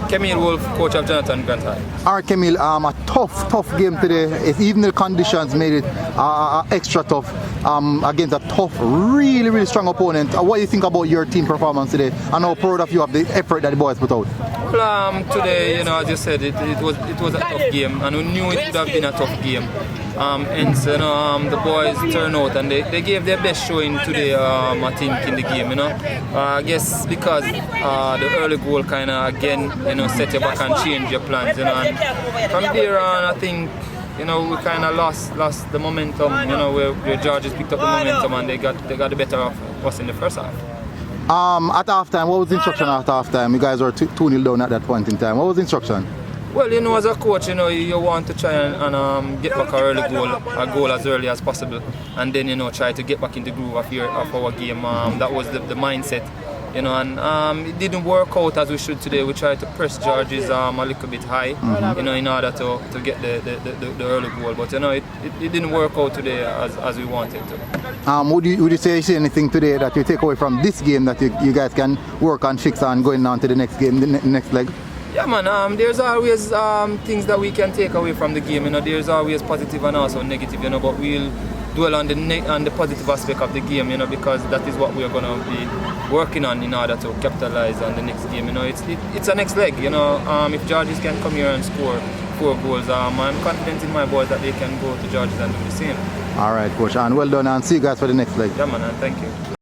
Kemeel Wolfe, coach of Jonathan Grant High. All right, Kemeel, a tough game today. Even the conditions made it extra tough against a tough, really strong opponent. What do you think about your team performance today, and how proud of you of the effort that the boys put out? Well, today, as you said, it was a tough game, and we knew it would have been a tough game. Hence, the boys turned out and they gave their best showing today, I think, in the game. I guess because the early goal kind of again, set you back and change your plans. And from there on, I think, we kind of lost the momentum. Where Georges picked up the momentum and they got the better of us in the first half. At halftime, what was the instruction at halftime? You guys were 2-0 down at that point in time. What was the instruction? Well, as a coach, you want to try and get back a goal as early as possible, and then try to get back in the groove of our game. That was the mindset, and it didn't work out as we should today. We tried to press Georges a little bit high, in order to get the early goal, but it didn't work out today as we wanted to. Would you say anything today that you take away from this game that you guys can work on, fix on going on to the next game, the next leg? Yeah, man. There's always things that we can take away from the game. There's always positive and also negative. But we'll dwell on the positive aspect of the game. Because that is what we are going to be working on in order to capitalize on the next game. It's a next leg. If Georges can come here and score 4 goals, I'm confident in my boys that they can go to Georges and do the same. All right, coach, and well done, and see you guys for the next leg. Yeah, man. Thank you.